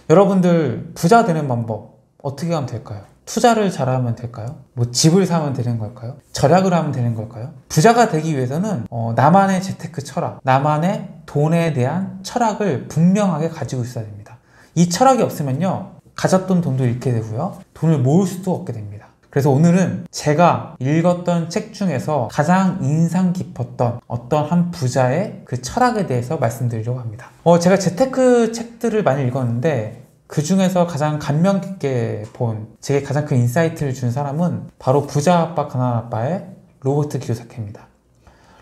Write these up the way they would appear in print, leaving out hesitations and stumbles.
여러분들 부자 되는 방법 어떻게 하면 될까요? 투자를 잘하면 될까요? 뭐 집을 사면 되는 걸까요? 절약을 하면 되는 걸까요? 부자가 되기 위해서는 나만의 재테크 철학, 나만의 돈에 대한 철학을 분명하게 가지고 있어야 됩니다. 이 철학이 없으면요, 가졌던 돈도 잃게 되고요, 돈을 모을 수도 없게 됩니다. 그래서 오늘은 제가 읽었던 책 중에서 가장 인상 깊었던 어떤 한 부자의 그 철학에 대해서 말씀드리려고 합니다. 제가 재테크 책들을 많이 읽었는데 그 중에서 가장 감명 깊게 본, 제게 가장 큰 인사이트를 준 사람은 바로 부자 아빠 가난한 아빠의 로버트 키요사키입니다.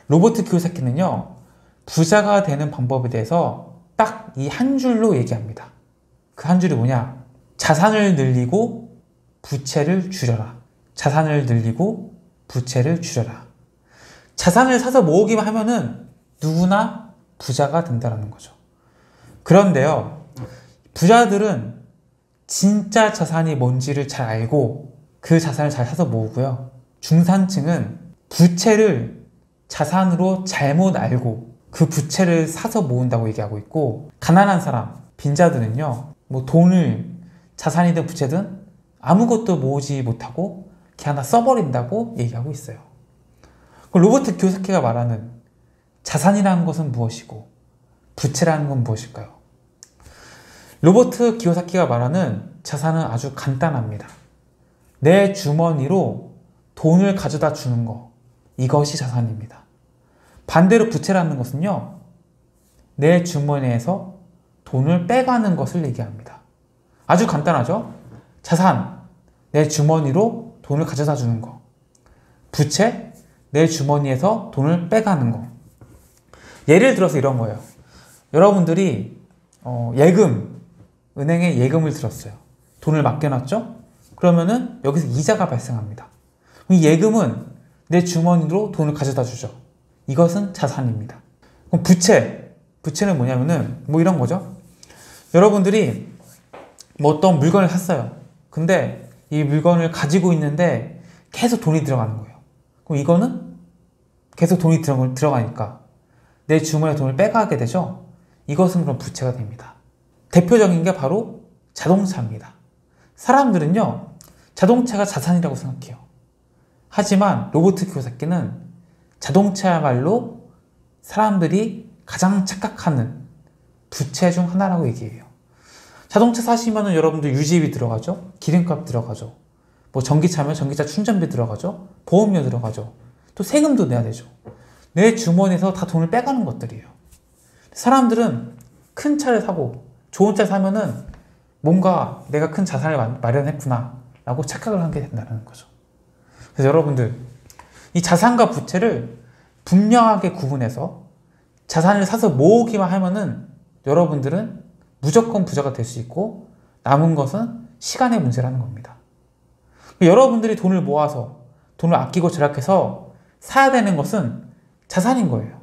로버트 키요사키는요, 부자가 되는 방법에 대해서 딱 이 한 줄로 얘기합니다. 그 한 줄이 뭐냐? 자산을 늘리고 부채를 줄여라. 자산을 늘리고 부채를 줄여라. 자산을 사서 모으기만 하면은 누구나 부자가 된다는 거죠. 그런데요, 부자들은 진짜 자산이 뭔지를 잘 알고 그 자산을 잘 사서 모으고요, 중산층은 부채를 자산으로 잘못 알고 그 부채를 사서 모은다고 얘기하고 있고, 가난한 사람, 빈자들은요, 뭐 돈을 자산이든 부채든 아무것도 모으지 못하고 그냥 다 써버린다고 얘기하고 있어요. 로버트 키요사키가 말하는 자산이라는 것은 무엇이고 부채라는 건 무엇일까요? 로버트 키요사키가 말하는 자산은 아주 간단합니다. 내 주머니로 돈을 가져다 주는 것, 이것이 자산입니다. 반대로 부채라는 것은요, 내 주머니에서 돈을 빼가는 것을 얘기합니다. 아주 간단하죠? 자산, 내 주머니로 돈을 가져다 주는 거. 부채, 내 주머니에서 돈을 빼가는 거. 예를 들어서 이런 거예요. 여러분들이 예금, 은행에 예금을 들었어요. 돈을 맡겨놨죠? 그러면은 여기서 이자가 발생합니다. 이 예금은 내 주머니로 돈을 가져다 주죠. 이것은 자산입니다. 그럼 부채는 뭐냐면은 뭐 이런 거죠. 여러분들이 뭐 어떤 물건을 샀어요. 근데 이 물건을 가지고 있는데 계속 돈이 들어가는 거예요. 그럼 이거는 계속 돈이 들어가니까 내 주머니에 돈을 빼가게 되죠. 이것은 그럼 부채가 됩니다. 대표적인 게 바로 자동차입니다. 사람들은요, 자동차가 자산이라고 생각해요. 하지만 로버트 키요사키는 자동차야말로 사람들이 가장 착각하는 부채 중 하나라고 얘기해요. 자동차 사시면은 여러분들 유지비 들어가죠? 기름값 들어가죠? 뭐 전기차면 전기차 충전비 들어가죠? 보험료 들어가죠? 또 세금도 내야 되죠? 내 주머니에서 다 돈을 빼가는 것들이에요. 사람들은 큰 차를 사고 좋은 차 사면은 뭔가 내가 큰 자산을 마련했구나 라고 착각을 하게 된다는 거죠. 그래서 여러분들, 이 자산과 부채를 분명하게 구분해서 자산을 사서 모으기만 하면은 여러분들은 무조건 부자가 될 수 있고 남은 것은 시간의 문제라는 겁니다. 여러분들이 돈을 모아서 돈을 아끼고 절약해서 사야 되는 것은 자산인 거예요.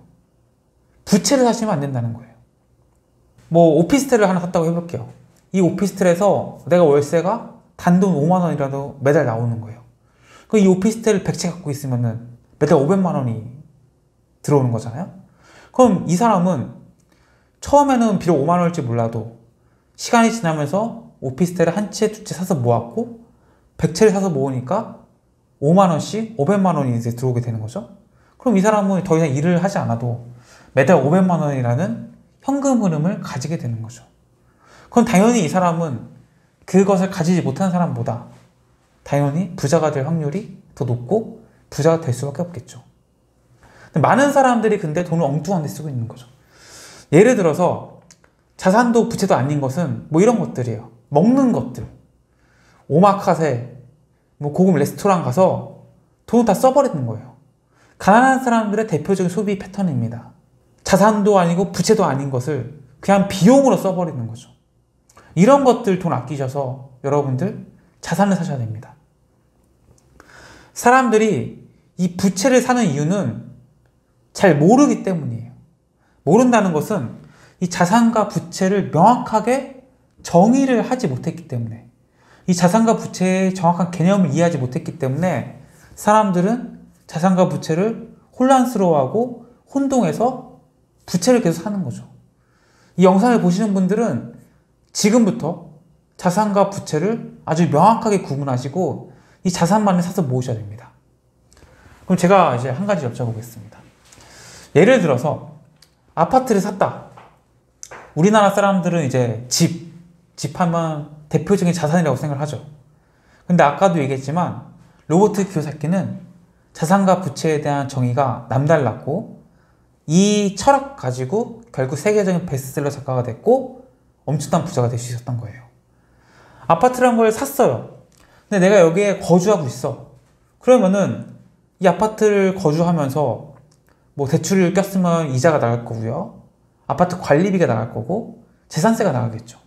부채를 사시면 안 된다는 거예요. 뭐 오피스텔을 하나 샀다고 해볼게요. 이 오피스텔에서 내가 월세가 단돈 5만 원이라도 매달 나오는 거예요. 그럼 이 오피스텔을 100채 갖고 있으면은 매달 500만 원이 들어오는 거잖아요. 그럼 이 사람은 처음에는 비록 5만 원일지 몰라도 시간이 지나면서 오피스텔을 한 채, 두 채 사서 모았고 100채를 사서 모으니까 5만 원씩 500만 원이 이제 들어오게 되는 거죠. 그럼 이 사람은 더 이상 일을 하지 않아도 매달 500만 원이라는 현금 흐름을 가지게 되는 거죠. 그럼 당연히 이 사람은 그것을 가지지 못한 사람보다 당연히 부자가 될 확률이 더 높고 부자가 될 수밖에 없겠죠. 많은 사람들이 근데 돈을 엉뚱한 데 쓰고 있는 거죠. 예를 들어서 자산도 부채도 아닌 것은 뭐 이런 것들이에요. 먹는 것들, 오마카세, 뭐 고급 레스토랑 가서 돈을 다 써버리는 거예요. 가난한 사람들의 대표적인 소비 패턴입니다. 자산도 아니고 부채도 아닌 것을 그냥 비용으로 써버리는 거죠. 이런 것들 돈 아끼셔서 여러분들 자산을 사셔야 됩니다. 사람들이 이 부채를 사는 이유는 잘 모르기 때문이에요. 모른다는 것은 이 자산과 부채를 명확하게 정의를 하지 못했기 때문에, 이 자산과 부채의 정확한 개념을 이해하지 못했기 때문에 사람들은 자산과 부채를 혼란스러워하고 혼동해서 부채를 계속 사는 거죠. 이 영상을 보시는 분들은 지금부터 자산과 부채를 아주 명확하게 구분하시고 이 자산만을 사서 모으셔야 됩니다. 그럼 제가 이제 한 가지 여쭤보겠습니다. 예를 들어서 아파트를 샀다. 우리나라 사람들은 이제 집하면 대표적인 자산이라고 생각을 하죠. 근데 아까도 얘기했지만 로버트 키요사키는 자산과 부채에 대한 정의가 남달랐고 이 철학 가지고 결국 세계적인 베스트셀러 작가가 됐고 엄청난 부자가 될 수 있었던 거예요. 아파트란 걸 샀어요. 근데 내가 여기에 거주하고 있어. 그러면은 이 아파트를 거주하면서 뭐 대출을 꼈으면 이자가 나갈 거고요. 아파트 관리비가 나갈 거고 재산세가 나가겠죠.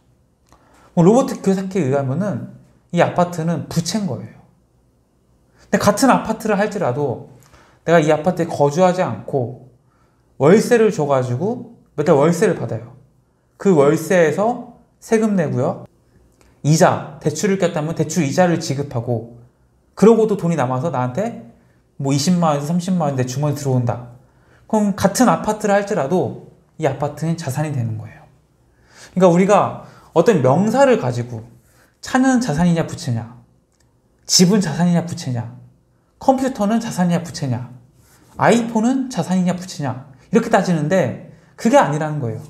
뭐 로버트 키요사키에 의하면은 이 아파트는 부채인 거예요. 근데 같은 아파트를 할지라도 내가 이 아파트에 거주하지 않고 월세를 줘가지고 매달 월세를 받아요. 그 월세에서 세금 내고요. 이자, 대출을 꼈다면 대출 이자를 지급하고 그러고도 돈이 남아서 나한테 뭐 20만 원에서 30만 원 내 주머니 들어온다. 그럼 같은 아파트를 할지라도 이 아파트는 자산이 되는 거예요. 그러니까 우리가 어떤 명사를 가지고 차는 자산이냐 부채냐, 집은 자산이냐 부채냐, 컴퓨터는 자산이냐 부채냐, 아이폰은 자산이냐 부채냐 이렇게 따지는데 그게 아니라는 거예요.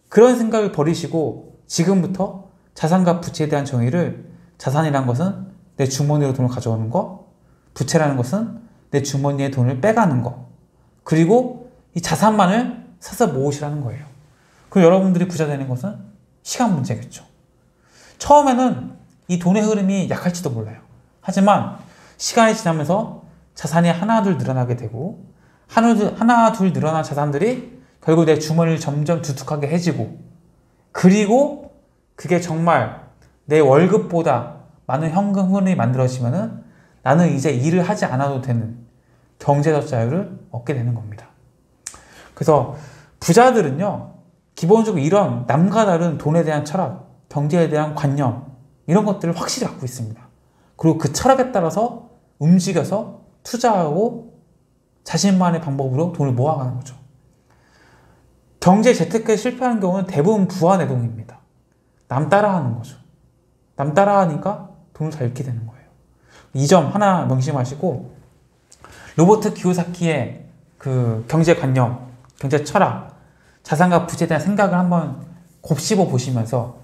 그런 생각을 버리시고 지금부터 자산과 부채에 대한 정의를 자산이란 것은 내 주머니로 돈을 가져오는 거, 부채라는 것은 내 주머니에 돈을 빼가는 거, 그리고 이 자산만을 사서 모으시라는 거예요. 그럼 여러분들이 부자 되는 것은 시간 문제겠죠. 처음에는 이 돈의 흐름이 약할지도 몰라요. 하지만 시간이 지나면서 자산이 하나둘 늘어나게 되고 하나둘 늘어난 자산들이 결국 내 주머니를 점점 두둑하게 해지고 그리고 그게 정말 내 월급보다 많은 현금 흐름이 만들어지면은 나는 이제 일을 하지 않아도 되는 경제적 자유를 얻게 되는 겁니다. 그래서 부자들은요, 기본적으로 이런 남과 다른 돈에 대한 철학, 경제에 대한 관념, 이런 것들을 확실히 갖고 있습니다. 그리고 그 철학에 따라서 움직여서 투자하고 자신만의 방법으로 돈을 모아가는 거죠. 경제 재테크에 실패하는 경우는 대부분 부안해동입니다. 남 따라하는 거죠. 남 따라하니까 돈을 잘 잃게 되는 거예요. 이 점 하나 명심하시고 로버트 키요사키의 그 경제관념, 경제 철학, 자산과 부채에 대한 생각을 한번 곱씹어 보시면서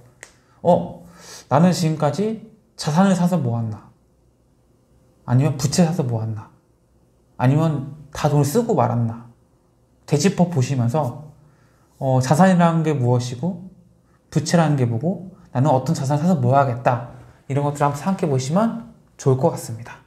나는 지금까지 자산을 사서 모았나? 아니면 부채 사서 모았나? 아니면 다 돈을 쓰고 말았나? 되짚어 보시면서 자산이라는 게 무엇이고 부채라는 게 뭐고 나는 어떤 자산을 사서 모아야겠다 이런 것들을 한번 생각해 보시면 좋을 것 같습니다.